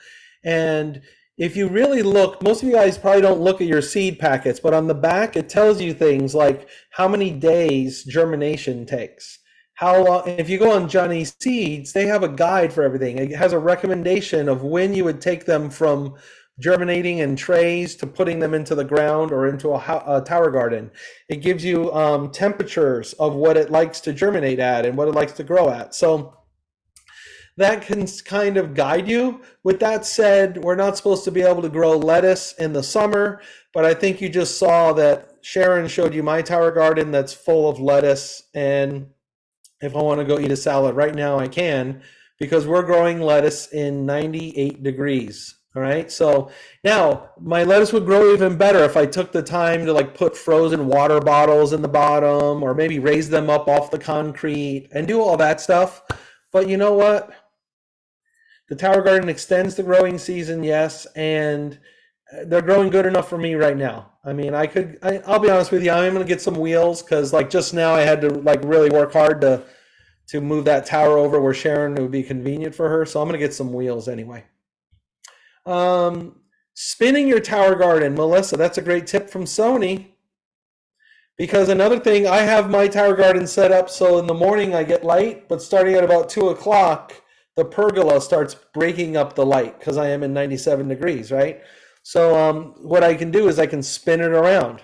And if you really look, most of you guys probably don't look at your seed packets, but on the back, it tells you things like how many days germination takes. How long, if you go on Johnny Seeds, they have a guide for everything. It has a recommendation of when you would take them from germinating in trays to putting them into the ground or into a tower garden. It gives you temperatures of what it likes to germinate at and what it likes to grow at. So that can kind of guide you. With that said, we're not supposed to be able to grow lettuce in the summer, but I think you just saw that Sharon showed you my tower garden that's full of lettuce. And if I want to go eat a salad right now, I can, because we're growing lettuce in 98 degrees. All right. So now my lettuce would grow even better if I took the time to like put frozen water bottles in the bottom, or maybe raise them up off the concrete and do all that stuff. But you know what? The tower garden extends the growing season, yes, and they're growing good enough for me right now. I mean, I'll be honest with you, I'm going to get some wheels, because like just now I had to like really work hard to move that tower over where Sharon, it would be convenient for her. So I'm going to get some wheels anyway. Spinning your tower garden, Melissa, that's a great tip from Sony. Because another thing, I have my tower garden set up so in the morning I get light, but starting at about 2 o'clock, the pergola starts breaking up the light because I am in 97 degrees, right? So what I can do is I can spin it around,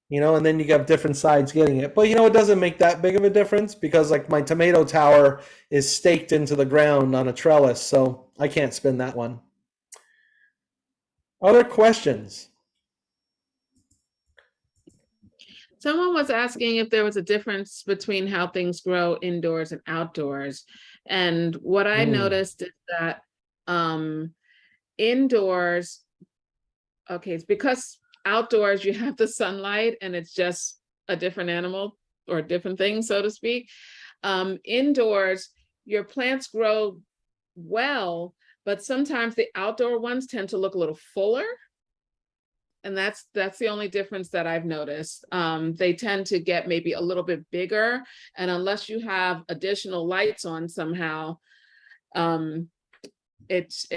you know, and then you have different sides getting it. But, you know, it doesn't make that big of a difference because like my tomato tower is staked into the ground on a trellis, so I can't spin that one. Other questions? Someone was asking if there was a difference between how things grow indoors and outdoors. And what I noticed is that indoors, okay, it's because outdoors you have the sunlight and it's just a different animal or a different thing, so to speak. Indoors, your plants grow well, but sometimes the outdoor ones tend to look a little fuller. And that's the only difference that I've noticed. They tend to get maybe a little bit bigger, and unless you have additional lights on somehow, I noticed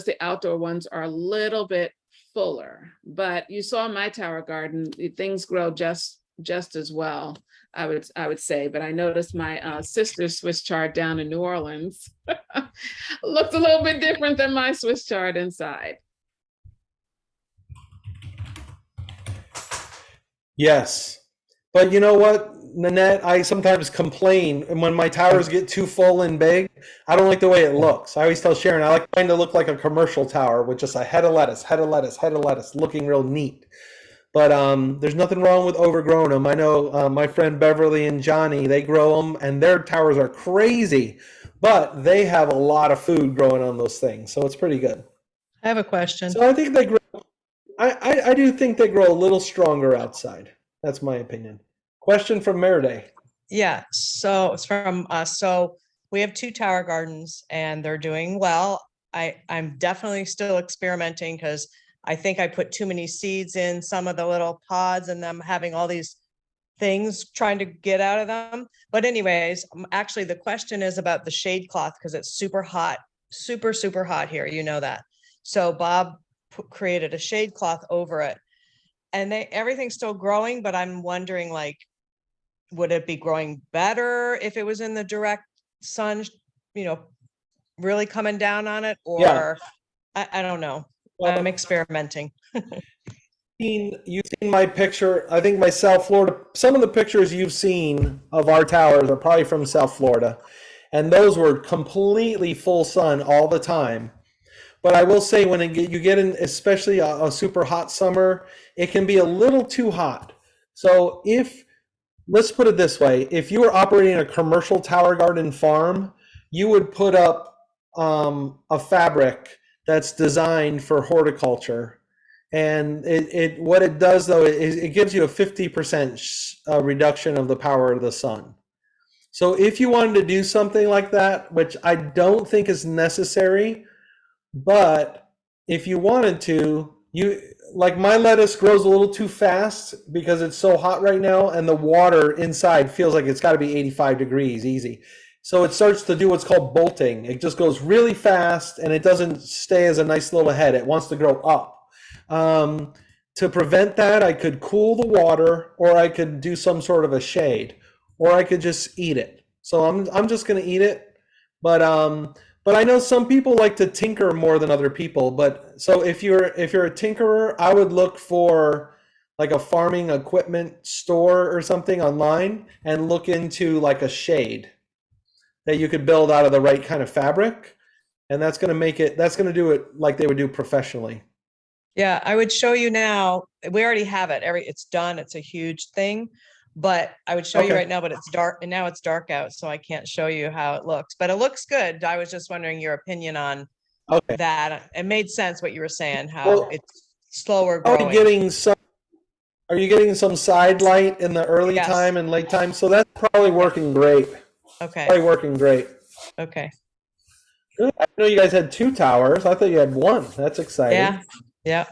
the outdoor ones are a little bit fuller. But you saw my tower garden, things grow just as well, I would say. But I noticed my sister's Swiss chard down in New Orleans looked a little bit different than my Swiss chard inside. Yes, but you know what, Nanette, I sometimes complain, and when my towers get too full and big, I don't like the way it looks. I always tell Sharon, I like mine to look like a commercial tower with just a head of lettuce, looking real neat. But there's nothing wrong with overgrowing them. I know my friend Beverly and Johnny, they grow them, and their towers are crazy, but they have a lot of food growing on those things, so it's pretty good. I have a question. So I think they grow. I do think they grow a little stronger outside. That's my opinion. Question from Meriday. Yeah, so it's from us. So we have 2 tower gardens and they're doing well. I'm definitely still experimenting because I think I put too many seeds in some of the little pods and them having all these things trying to get out of them. But anyways, actually the question is about the shade cloth because it's super hot, super hot here. You know that. So Bob created a shade cloth over it, and everything's still growing, but I'm wondering, like, would it be growing better if it was in the direct sun, you know, really coming down on it? Or yeah. I don't know. Well, I'm experimenting. You've seen my picture, I think my South Florida, some of the pictures you've seen of our towers are probably from South Florida, and those were completely full sun all the time. But I will say when you get in, especially a super hot summer, it can be a little too hot. So let's put it this way, if you were operating a commercial tower garden farm, you would put up a fabric that's designed for horticulture. And what it does though, is it gives you a 50% reduction of the power of the sun. So if you wanted to do something like that, which I don't think is necessary, but if you wanted to, like my lettuce grows a little too fast because it's so hot right now, and the water inside feels like it's got to be 85 degrees easy. So it starts to do what's called bolting. It just goes really fast, and it doesn't stay as a nice little head. It wants to grow up. To prevent that, I could cool the water, or I could do some sort of a shade, or I could just eat it. So I'm just going to eat it. But I know some people like to tinker more than other people. But so if you're a tinkerer, I would look for like a farming equipment store or something online and look into like a shade that you could build out of the right kind of fabric. And that's going to do it like they would do professionally. Yeah, I would show you now. We already have it. It's done. It's a huge thing. But I would show you right now, but it's dark, and now it's dark out, so I can't show you how it looks. But it looks good. I was just wondering your opinion on that. It made sense what you were saying, how it's slower growing. Are you getting some side light in the early time and late time? So that's probably working great. Okay. Probably working great. Okay. Good. I know you guys had 2 towers. I thought you had 1. That's exciting. Yeah. Yeah.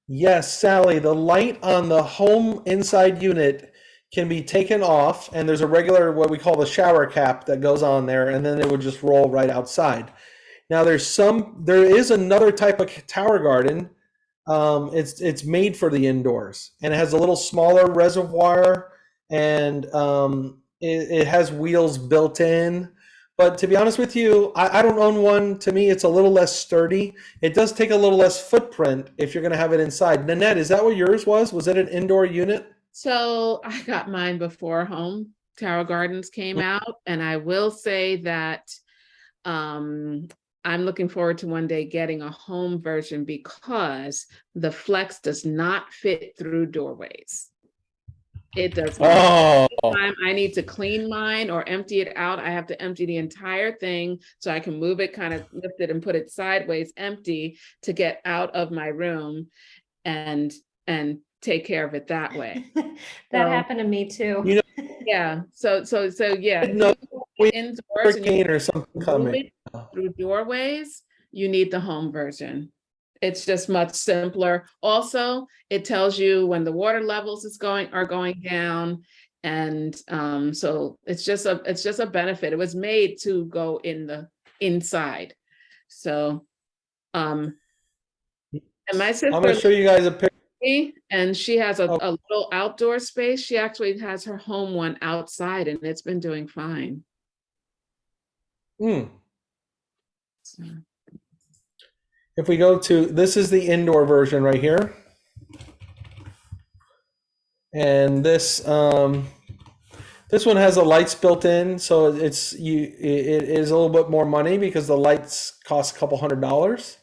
Yes, Sally, the light on the home inside unit can be taken off, and there's a regular, what we call the shower cap that goes on there, and then it would just roll right outside. Now there is another type of tower garden. It's made for the indoors, and it has a little smaller reservoir, and it has wheels built in. But to be honest with you, I don't own one. To me, it's a little less sturdy. It does take a little less footprint if you're going to have it inside. Nanette, is that what yours was? Was it an indoor unit? So I got mine before Home Tower Gardens came out, and I will say that I'm looking forward to one day getting a home version because the Flex does not fit through doorways. It does not. Time I need to clean mine or empty it out, I have to empty the entire thing so I can move it, kind of lift it and put it sideways empty to get out of my room and take care of it that way. That happened to me too. You know, yeah. So yeah. No, Indoors hurricane or something coming through doorways, you need the home version. It's just much simpler. Also, it tells you when the water levels are going down, and so it's just a benefit. It was made to go in the inside. So, and my sister, I'm going to show you guys a picture. And she has a little outdoor space. She actually has her home one outside, and it's been doing fine. So. If we go to, this is the indoor version right here. And this one has the lights built in, so it is a little bit more money because the lights cost a couple $100.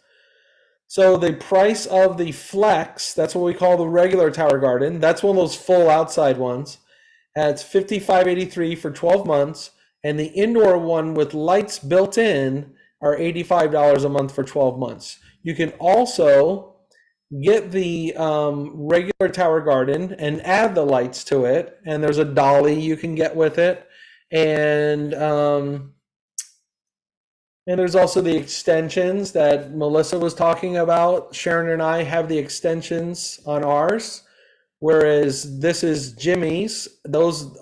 So the price of the Flex, that's what we call the regular Tower Garden, that's one of those full outside ones. It's $55.83 for 12 months, and the indoor one with lights built in are $85 a month for 12 months. You can also get the regular Tower Garden and add the lights to it, and there's a dolly you can get with it, and there's also the extensions that Melissa was talking about. Sharon and I have the extensions on ours, whereas this is Jimmy's. Those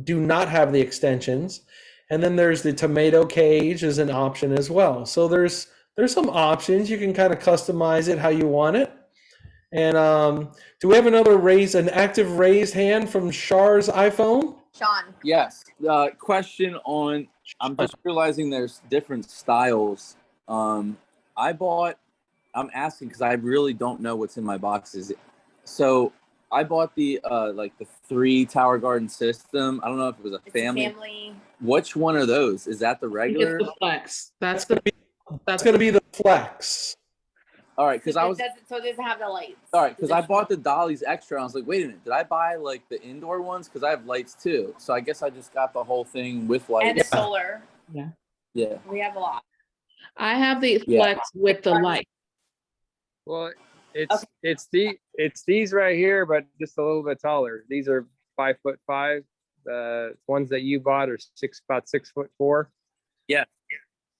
do not have the extensions. And then there's the tomato cage as an option as well. So there's some options. You can kind of customize it how you want it. And do we have an active raised hand from Char's iPhone? Sean. Yes. Question on, I'm just realizing there's different styles. I'm asking because I really don't know what's in my boxes. So I bought the like the 3 Tower Garden system. I don't know if it was a family. Which one are those? Is that the regular? It's the Flex. That's going to be the Flex. All right, because So it doesn't have the lights. All right, because I bought the dollies extra. I was like, wait a minute, did I buy like the indoor ones? Because I have lights too. So I guess I just got the whole thing with lights. And solar. Yeah. Yeah. We have a lot. I have the Flex with the light. Well, it's these right here, but just a little bit taller. These are 5'5". The ones that you bought are about 6'4". Yeah.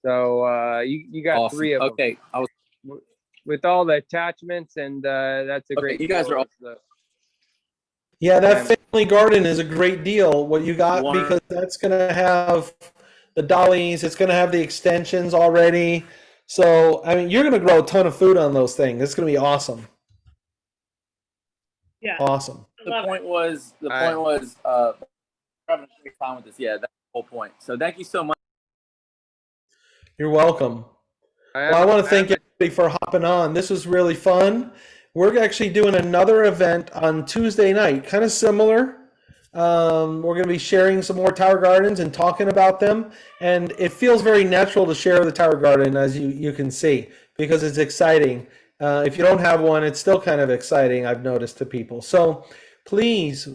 So you got awesome. 3 of them. Okay, I was with all the attachments, and that's a Okay, great. you guys deal are all- with the- Yeah, that family garden is a great deal. What you got, Water. because that's going to have the dollies, it's going to have the extensions already. So, I mean, you're going to grow a ton of food on those things. It's going to be awesome. Yeah. Awesome. The point was having a great time with this. Yeah, that's the whole point. So thank you so much. You're welcome. Well, I want to thank everybody for hopping on. This was really fun. We're actually doing another event on Tuesday night, kind of similar. We're going to be sharing some more Tower Gardens and talking about them. And it feels very natural to share the Tower Garden, as you can see, because it's exciting. If you don't have one, it's still kind of exciting, I've noticed, to people. So please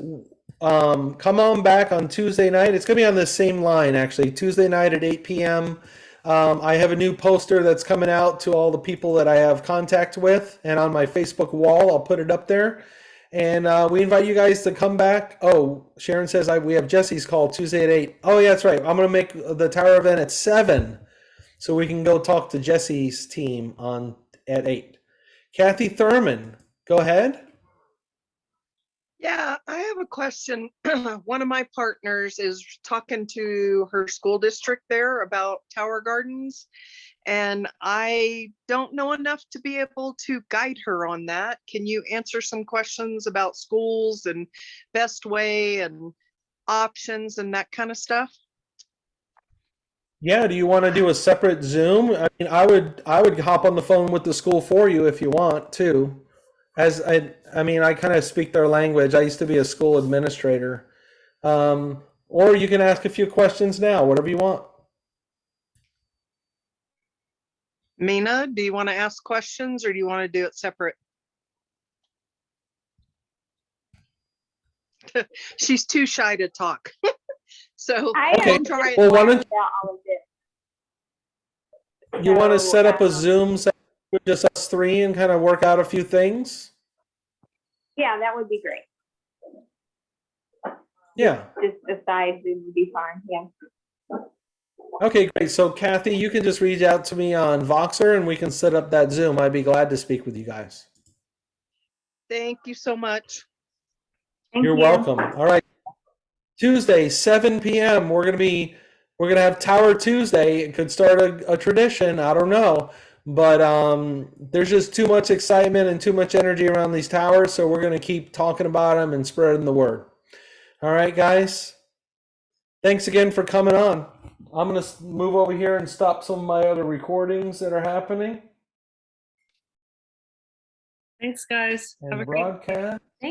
come on back on Tuesday night. It's going to be on the same line, actually, Tuesday night at 8 p.m. I have a new poster that's coming out to all the people that I have contact with, and on my Facebook wall, I'll put it up there. And we invite you guys to come back. Oh, Sharon says we have Jesse's call Tuesday at 8. Oh, yeah, that's right. I'm going to make the Tower event at 7, so we can go talk to Jesse's team at 8. Kathy Thurman, go ahead. Yeah, I have a question. One of my partners is talking to her school district there about Tower Gardens, and I don't know enough to be able to guide her on that. Can you answer some questions about schools and best way and options and that kind of stuff? Yeah, do you want to do a separate Zoom? I mean, I would hop on the phone with the school for you if you want to. As I mean, I kind of speak their language. I used to be a school administrator. Or you can ask a few questions now, whatever you want. Mina, do you want to ask questions or do you want to do it separate? She's too shy to talk. So Okay. I'll try it. Well, why don't you want to set up a Zoom session with just us three and kind of work out a few things? Yeah, that would be great. Yeah. Just aside, it would be fine. Yeah. Okay, great. So Kathy, you can just reach out to me on Voxer and we can set up that Zoom. I'd be glad to speak with you guys. Thank you so much. You're welcome. All right. Tuesday, 7 p.m. We're gonna have Tower Tuesday. It could start a tradition. I don't know, but there's just too much excitement and too much energy around these towers. So we're gonna keep talking about them and spreading the word. All right, guys. Thanks again for coming on. I'm gonna move over here and stop some of my other recordings that are happening. Thanks, guys. And Have a great broadcast.